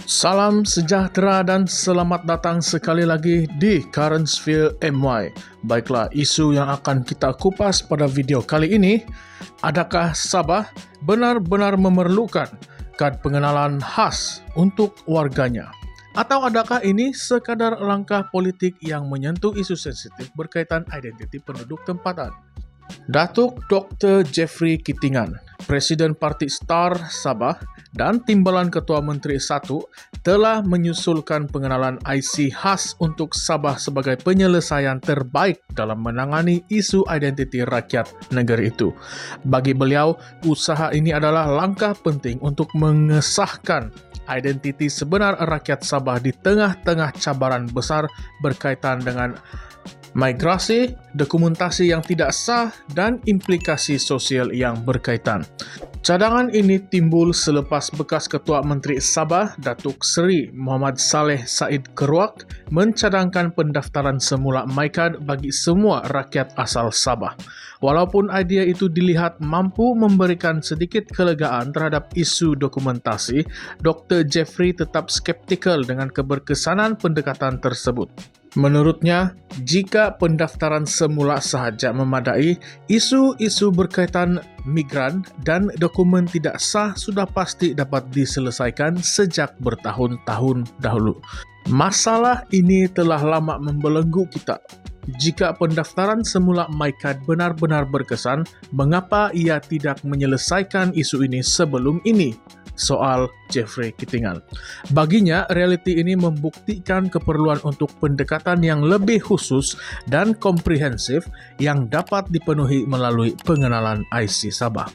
Salam sejahtera dan selamat datang sekali lagi di Currentsphere MY. Baiklah, isu yang akan kita kupas pada video kali ini, adakah Sabah benar-benar memerlukan kad pengenalan khas untuk warganya? Atau adakah ini sekadar langkah politik yang menyentuh isu sensitif berkaitan identiti penduduk tempatan? Datuk Dr. Jeffrey Kitingan, Presiden Parti Star Sabah dan Timbalan Ketua Menteri 1 telah menyusulkan pengenalan IC khas untuk Sabah sebagai penyelesaian terbaik dalam menangani isu identiti rakyat negeri itu. Bagi beliau, usaha ini adalah langkah penting untuk mengesahkan identiti sebenar rakyat Sabah di tengah-tengah cabaran besar berkaitan dengan migrasi, dokumentasi yang tidak sah, dan implikasi sosial yang berkaitan. Cadangan ini timbul selepas bekas Ketua Menteri Sabah, Datuk Seri Muhammad Saleh Said Keruak, mencadangkan pendaftaran semula MyKad bagi semua rakyat asal Sabah. Walaupun idea itu dilihat mampu memberikan sedikit kelegaan terhadap isu dokumentasi, Dr. Jeffrey tetap skeptikal dengan keberkesanan pendekatan tersebut. Menurutnya, jika pendaftaran semula sahaja memadai, isu-isu berkaitan migran dan dokumen tidak sah sudah pasti dapat diselesaikan sejak bertahun-tahun dahulu. Masalah ini telah lama membelenggu kita. Jika pendaftaran semula MyKad benar-benar berkesan, mengapa ia tidak menyelesaikan isu ini sebelum ini? Soal Jeffrey Kitingan. Baginya, realiti ini membuktikan keperluan untuk pendekatan yang lebih khusus dan komprehensif yang dapat dipenuhi melalui pengenalan IC Sabah.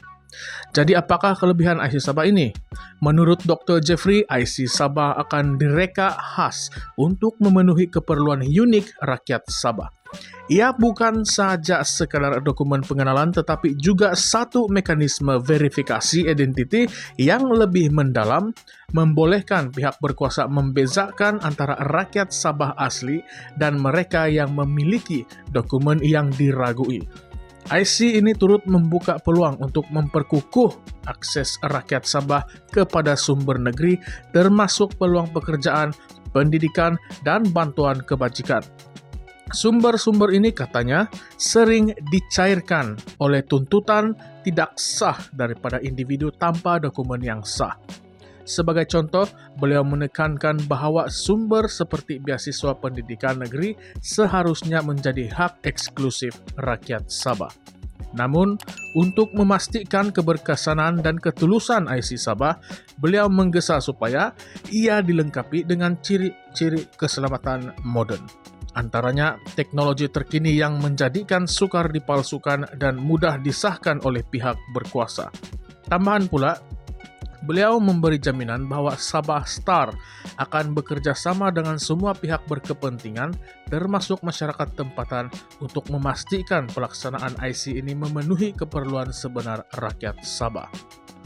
Jadi apakah kelebihan IC Sabah ini? Menurut Dr. Jeffrey, IC Sabah akan direka khas untuk memenuhi keperluan unik rakyat Sabah. Ia bukan saja sekadar dokumen pengenalan tetapi juga satu mekanisme verifikasi identiti yang lebih mendalam, membolehkan pihak berkuasa membezakan antara rakyat Sabah asli dan mereka yang memiliki dokumen yang diragui. IC ini turut membuka peluang untuk memperkukuh akses rakyat Sabah kepada sumber negeri termasuk peluang pekerjaan, pendidikan, dan bantuan kebajikan. Sumber-sumber ini katanya sering dicairkan oleh tuntutan tidak sah daripada individu tanpa dokumen yang sah. Sebagai contoh, beliau menekankan bahawa sumber seperti beasiswa pendidikan negeri seharusnya menjadi hak eksklusif rakyat Sabah. Namun, untuk memastikan keberkesanan dan ketulusan IC Sabah, beliau menggesa supaya ia dilengkapi dengan ciri-ciri keselamatan moden. Antaranya teknologi terkini yang menjadikan sukar dipalsukan dan mudah disahkan oleh pihak berkuasa. Tambahan pula, beliau memberi jaminan bahawa Sabah Star akan bekerja sama dengan semua pihak berkepentingan termasuk masyarakat tempatan untuk memastikan pelaksanaan IC ini memenuhi keperluan sebenar rakyat Sabah.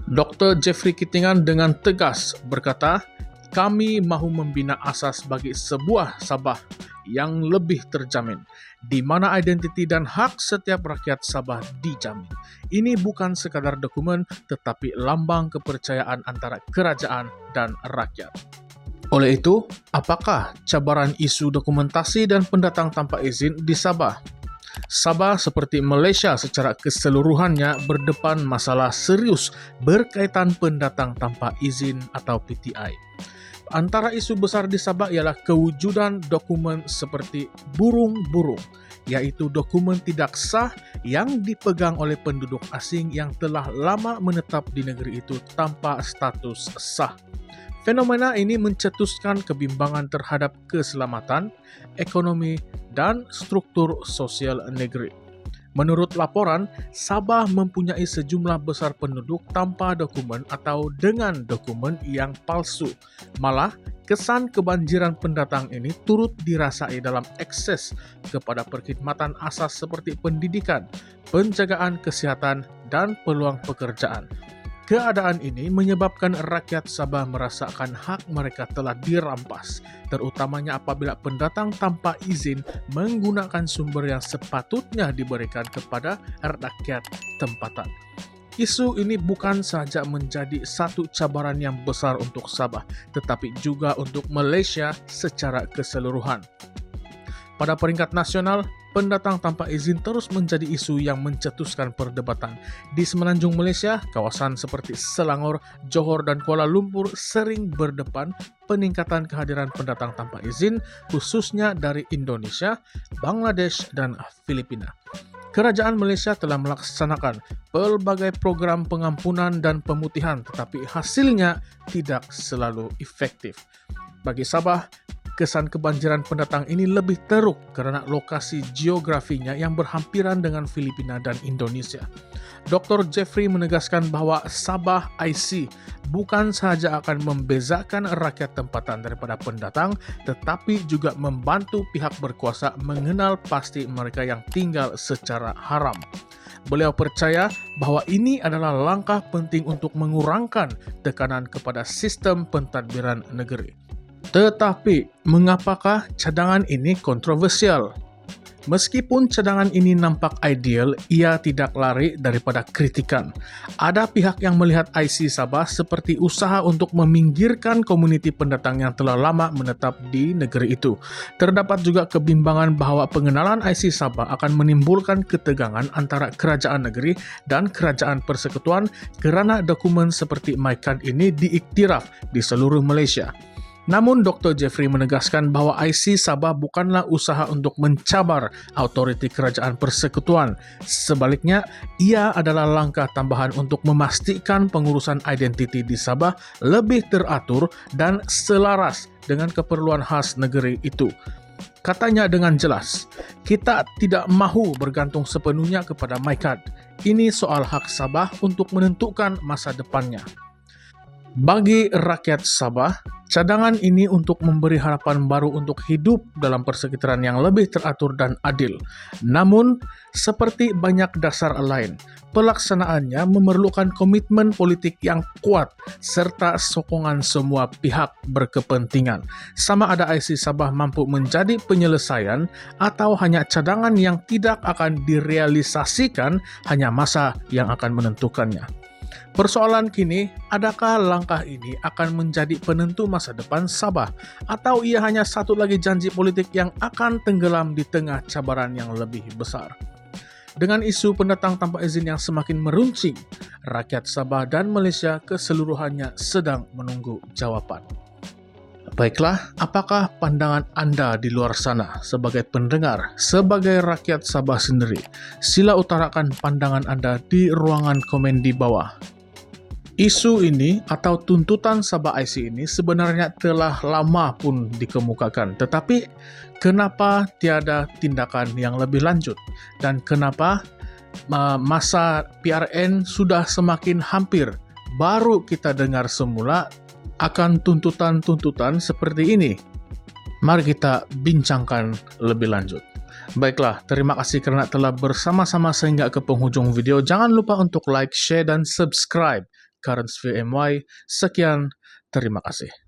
Dr. Jeffrey Kitingan dengan tegas berkata, "Kami mahu membina asas bagi sebuah Sabah yang lebih terjamin, di mana identiti dan hak setiap rakyat Sabah dijamin. Ini bukan sekadar dokumen, tetapi lambang kepercayaan antara kerajaan dan rakyat." Oleh itu, apakah cabaran isu dokumentasi dan pendatang tanpa izin di Sabah? Sabah seperti Malaysia secara keseluruhannya berdepan masalah serius berkaitan pendatang tanpa izin atau PTI. Antara isu besar di Sabah ialah kewujudan dokumen seperti burung-burung, yaitu dokumen tidak sah yang dipegang oleh penduduk asing yang telah lama menetap di negeri itu tanpa status sah. Fenomena ini mencetuskan kebimbangan terhadap keselamatan, ekonomi, dan struktur sosial negeri. Menurut laporan, Sabah mempunyai sejumlah besar penduduk tanpa dokumen atau dengan dokumen yang palsu. Malah, kesan kebanjiran pendatang ini turut dirasai dalam akses kepada perkhidmatan asas seperti pendidikan, penjagaan kesihatan, dan peluang pekerjaan. Keadaan ini menyebabkan rakyat Sabah merasakan hak mereka telah dirampas, terutamanya apabila pendatang tanpa izin menggunakan sumber yang sepatutnya diberikan kepada rakyat tempatan. Isu ini bukan saja menjadi satu cabaran yang besar untuk Sabah, tetapi juga untuk Malaysia secara keseluruhan. Pada peringkat nasional, pendatang tanpa izin terus menjadi isu yang mencetuskan perdebatan. Di semenanjung Malaysia, kawasan seperti Selangor, Johor, dan Kuala Lumpur sering berdepan peningkatan kehadiran pendatang tanpa izin, khususnya dari Indonesia, Bangladesh, dan Filipina. Kerajaan Malaysia telah melaksanakan pelbagai program pengampunan dan pemutihan, tetapi hasilnya tidak selalu efektif. Bagi Sabah, kesan kebanjiran pendatang ini lebih teruk karena lokasi geografinya yang berhampiran dengan Filipina dan Indonesia. Dr. Jeffrey menegaskan bahwa Sabah IC bukan sahaja akan membezakan rakyat tempatan daripada pendatang, tetapi juga membantu pihak berkuasa mengenal pasti mereka yang tinggal secara haram. Beliau percaya bahwa ini adalah langkah penting untuk mengurangkan tekanan kepada sistem pentadbiran negeri. Tetapi, mengapakah cadangan ini kontroversial? Meskipun cadangan ini nampak ideal, ia tidak lari daripada kritikan. Ada pihak yang melihat IC Sabah seperti usaha untuk meminggirkan komuniti pendatang yang telah lama menetap di negeri itu. Terdapat juga kebimbangan bahwa pengenalan IC Sabah akan menimbulkan ketegangan antara kerajaan negeri dan kerajaan persekutuan kerana dokumen seperti MyKad ini diiktiraf di seluruh Malaysia. Namun Dr. Jeffrey menegaskan bahwa IC Sabah bukanlah usaha untuk mencabar autoriti kerajaan persekutuan. Sebaliknya, ia adalah langkah tambahan untuk memastikan pengurusan identiti di Sabah lebih teratur dan selaras dengan keperluan khas negeri itu. Katanya dengan jelas, kita tidak mahu bergantung sepenuhnya kepada MyKad. Ini soal hak Sabah untuk menentukan masa depannya. Bagi rakyat Sabah, cadangan ini untuk memberi harapan baru untuk hidup dalam persekitaran yang lebih teratur dan adil. Namun, seperti banyak dasar lain, pelaksanaannya memerlukan komitmen politik yang kuat serta sokongan semua pihak berkepentingan. Sama ada IC Sabah mampu menjadi penyelesaian atau hanya cadangan yang tidak akan direalisasikan, hanya masa yang akan menentukannya. Persoalan kini, adakah langkah ini akan menjadi penentu masa depan Sabah atau ia hanya satu lagi janji politik yang akan tenggelam di tengah cabaran yang lebih besar? Dengan isu pendatang tanpa izin yang semakin meruncing, rakyat Sabah dan Malaysia keseluruhannya sedang menunggu jawaban. Baiklah, apakah pandangan Anda di luar sana sebagai pendengar, sebagai rakyat Sabah sendiri? Sila utarakan pandangan Anda di ruangan komen di bawah. Isu ini atau tuntutan Sabah IC ini sebenarnya telah lama pun dikemukakan, tetapi kenapa tiada tindakan yang lebih lanjut? Dan kenapa masa PRN sudah semakin hampir, baru kita dengar semula akan tuntutan-tuntutan seperti ini? Mari kita bincangkan lebih lanjut. Baiklah, terima kasih karena telah bersama-sama sehingga ke penghujung video. Jangan lupa untuk like, share, dan subscribe Current Sphere MY. Sekian, terima kasih.